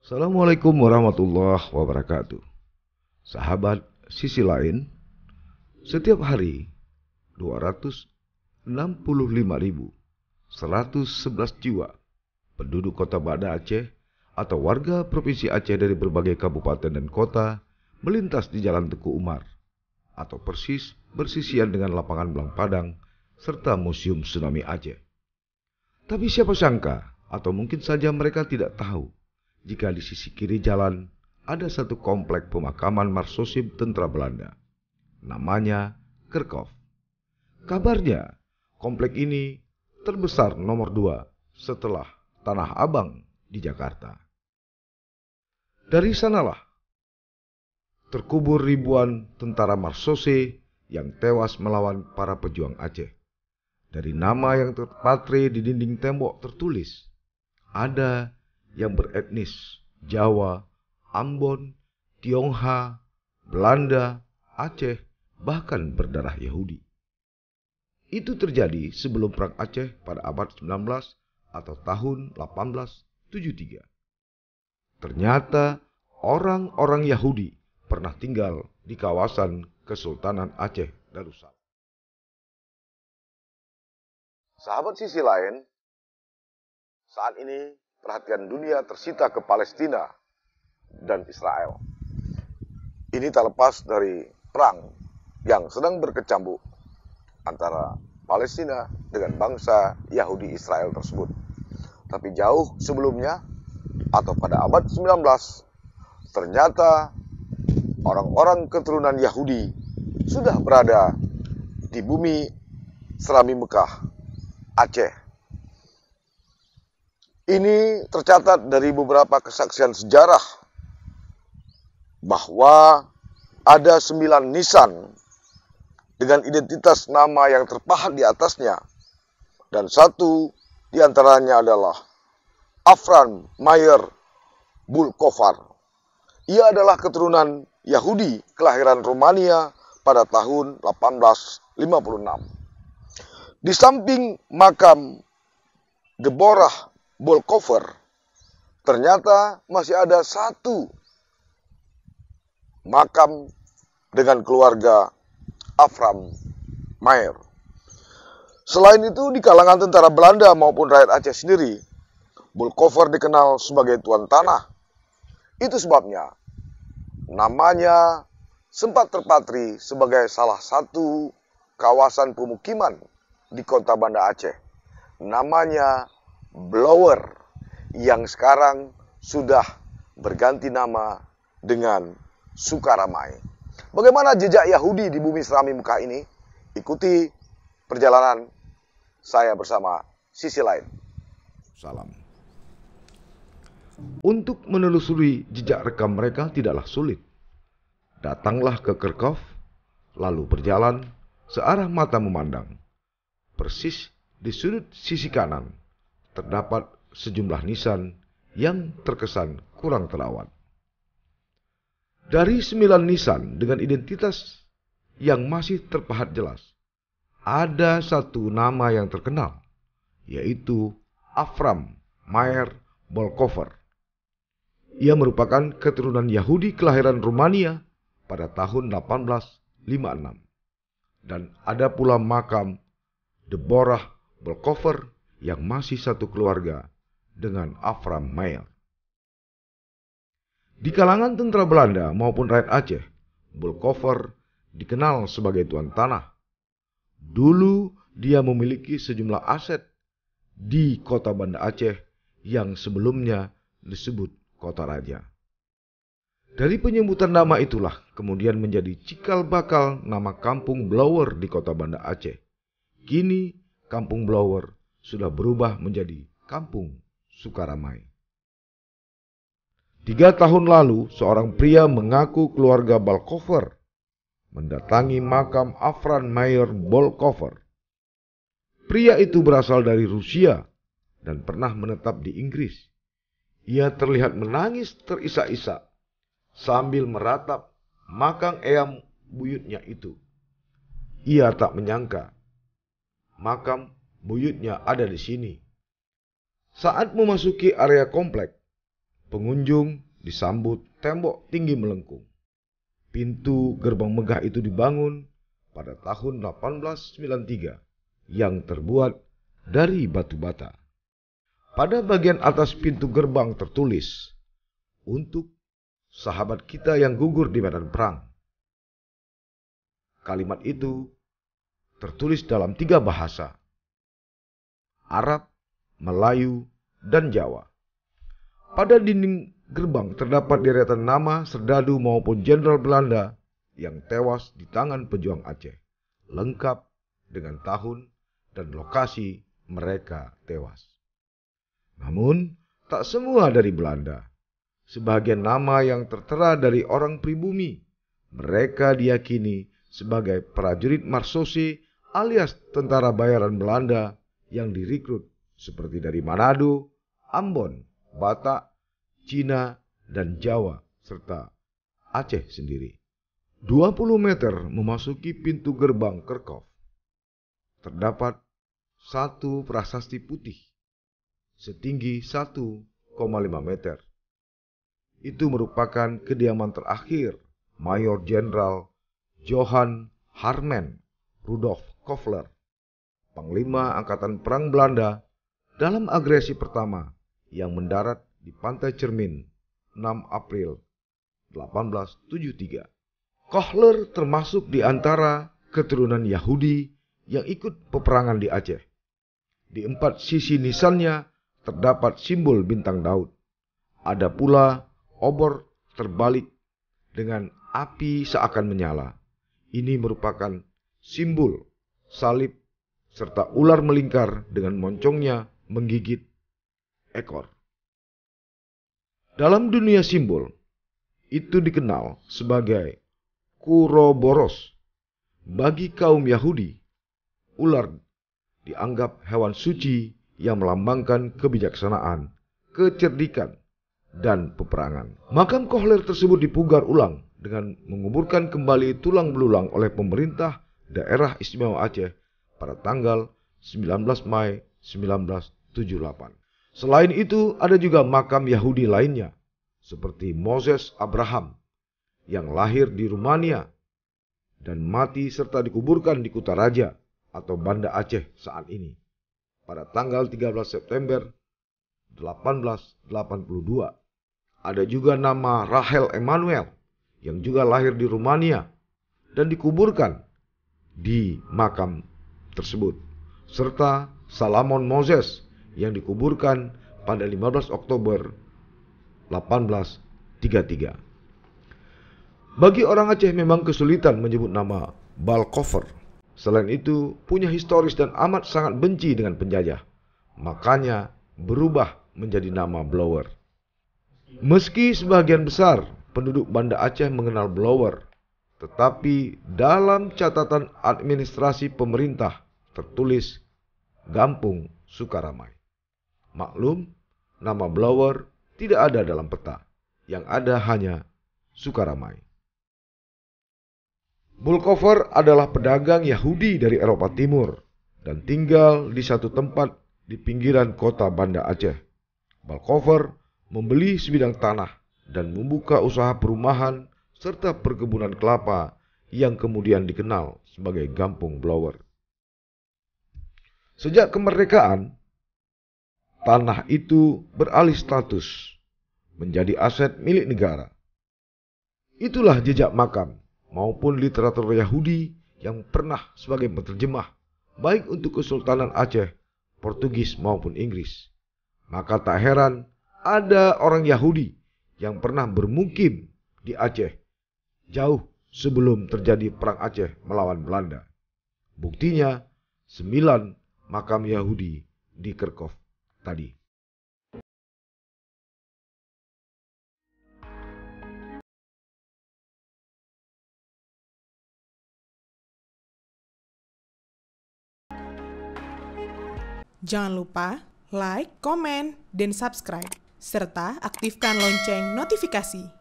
Assalamualaikum warahmatullahi wabarakatuh. Sahabat sisi lain, setiap hari 265.111 jiwa penduduk kota Banda Aceh atau warga Provinsi Aceh dari berbagai kabupaten dan kota melintas di Jalan Teguh Umar atau persis bersisian dengan lapangan Belang Padang serta Museum Tsunami Aceh. Tapi siapa sangka, atau mungkin saja mereka tidak tahu, jika di sisi kiri jalan ada satu komplek pemakaman Marsosib tentara Belanda. Namanya Kerkhof. Kabarnya, komplek ini terbesar nomor 2 setelah Tanah Abang di Jakarta. Dari sanalah terkubur ribuan tentara Marsose yang tewas melawan para pejuang Aceh. Dari nama yang terpatri di dinding tembok tertulis, ada yang beretnis Jawa, Ambon, Tionghoa, Belanda, Aceh, bahkan berdarah Yahudi. Itu terjadi sebelum Perang Aceh pada abad 19 atau tahun 1873. Ternyata orang-orang Yahudi pernah tinggal di kawasan Kesultanan Aceh Darussalam. Sahabat sisi lain, saat ini perhatian dunia tersita ke Palestina dan Israel. Ini tak lepas dari perang yang sedang berkecamuk antara Palestina dengan bangsa Yahudi Israel tersebut. Tapi jauh sebelumnya, atau pada abad 19, ternyata orang-orang keturunan Yahudi sudah berada di bumi Serami Mekah, Aceh. Ini tercatat dari beberapa kesaksian sejarah bahwa ada 9 nisan dengan identitas nama yang terpahat di atasnya, dan satu di antaranya adalah Afran Mayer Bulkofar. Ia adalah keturunan Yahudi kelahiran Romania pada tahun 1856. Di samping makam Deborah Bulkofar, ternyata masih ada satu makam dengan keluarga Afram Mayer. Selain itu, di kalangan tentara Belanda maupun rakyat Aceh sendiri, Bulkofar dikenal sebagai tuan tanah. Itu sebabnya namanya sempat terpatri sebagai salah satu kawasan pemukiman di kota Banda Aceh. Namanya Blower, yang sekarang sudah berganti nama dengan Sukaramai. Bagaimana jejak Yahudi di bumi Serami Mekah ini? Ikuti perjalanan saya bersama sisi lain. Salam. Untuk menelusuri jejak rekam mereka tidaklah sulit. Datanglah ke Kerkhof, lalu berjalan searah mata memandang. Persis di sudut sisi kanan terdapat sejumlah nisan yang terkesan kurang terawat. Dari 9 nisan dengan identitas yang masih terpahat jelas, ada satu nama yang terkenal, yaitu Afram Mayer Bulkofar. Ia merupakan keturunan Yahudi kelahiran Rumania pada tahun 1856. Dan ada pula makam Deborah Bulkofar yang masih satu keluarga dengan Afram Mayer. Di kalangan tentara Belanda maupun rakyat Aceh, Bulkofar dikenal sebagai tuan tanah. Dulu dia memiliki sejumlah aset di kota Banda Aceh yang sebelumnya disebut kota raja. Dari penyebutan nama itulah kemudian menjadi cikal bakal nama kampung Blower di kota Banda Aceh. Kini kampung Blower sudah berubah menjadi kampung Sukaramai. 3 tahun lalu, seorang pria mengaku keluarga Bulkofar mendatangi makam Afran Mayer Bulkofar. Pria itu berasal dari Rusia dan pernah menetap di Inggris. Ia terlihat menangis terisak-isak sambil meratap makam eyang buyutnya itu. Ia tak menyangka makam buyutnya ada di sini. Saat memasuki area komplek, Pengunjung disambut tembok tinggi melengkung. Pintu gerbang megah itu dibangun pada tahun 1893 yang terbuat dari batu bata. Pada bagian atas pintu gerbang tertulis, "Untuk sahabat kita yang gugur di medan perang." Kalimat itu tertulis dalam 3 bahasa, Arab, Melayu, dan Jawa. Pada dinding gerbang terdapat deretan nama serdadu maupun jenderal Belanda yang tewas di tangan pejuang Aceh, lengkap dengan tahun dan lokasi mereka tewas. Namun, tak semua dari Belanda. Sebagian nama yang tertera dari orang pribumi. Mereka diyakini sebagai prajurit Marsose alias tentara bayaran Belanda yang direkrut seperti dari Manado, Ambon, Batak, Cina, dan Jawa, serta Aceh sendiri. 20 meter memasuki pintu gerbang Kerkhof, terdapat satu prasasti putih setinggi 1,5 meter. Itu merupakan kediaman terakhir Mayor Jenderal Johan Harmen Rudolf Koffler, Panglima Angkatan Perang Belanda dalam agresi pertama yang mendarat di Pantai Cermin 6 April 1873. Koffler termasuk di antara keturunan Yahudi yang ikut peperangan di Aceh. Di 4 sisi nisannya terdapat simbol bintang Daud. Ada pula obor terbalik dengan api seakan menyala. Ini merupakan simbol salib serta ular melingkar dengan moncongnya menggigit ekor. Dalam dunia simbol, itu dikenal sebagai Kuroboros. Bagi kaum Yahudi, ular dianggap hewan suci yang melambangkan kebijaksanaan, kecerdikan, dan peperangan. Makam Koffler tersebut dipugar ulang dengan menguburkan kembali tulang belulang oleh pemerintah Daerah Istimewa Aceh pada tanggal 19 Mei 1978. Selain itu, ada juga makam Yahudi lainnya, seperti Moses Abraham, yang lahir di Rumania dan mati serta dikuburkan di Kutaraja atau Banda Aceh saat ini pada tanggal 13 September 1882. Ada juga nama Rahel Emanuel yang juga lahir di Rumania dan dikuburkan di makam tersebut, serta Salamon Moses yang dikuburkan pada 15 Oktober 1833. Bagi orang Aceh memang kesulitan menyebut nama Balkover. Selain itu, punya historis dan amat sangat benci dengan penjajah. Makanya berubah menjadi nama Blower. Meski sebagian besar penduduk Banda Aceh mengenal Blower, tetapi dalam catatan administrasi pemerintah tertulis Gampung Sukaramai. Maklum, nama Blower tidak ada dalam peta. Yang ada hanya Sukaramai. Bulkover adalah pedagang Yahudi dari Eropa Timur dan tinggal di satu tempat di pinggiran kota Banda Aceh. Bulkover membeli sebidang tanah dan membuka usaha perumahan serta perkebunan kelapa yang kemudian dikenal sebagai Gampung Blower. Sejak kemerdekaan, tanah itu beralih status menjadi aset milik negara. Itulah jejak makam maupun literatur Yahudi yang pernah sebagai penerjemah baik untuk Kesultanan Aceh, Portugis maupun Inggris. Maka tak heran ada orang Yahudi yang pernah bermukim di Aceh jauh sebelum terjadi perang Aceh melawan Belanda. Buktinya 9 makam Yahudi di Kerkhof tadi. Jangan lupa like, komen, dan subscribe, serta aktifkan lonceng notifikasi.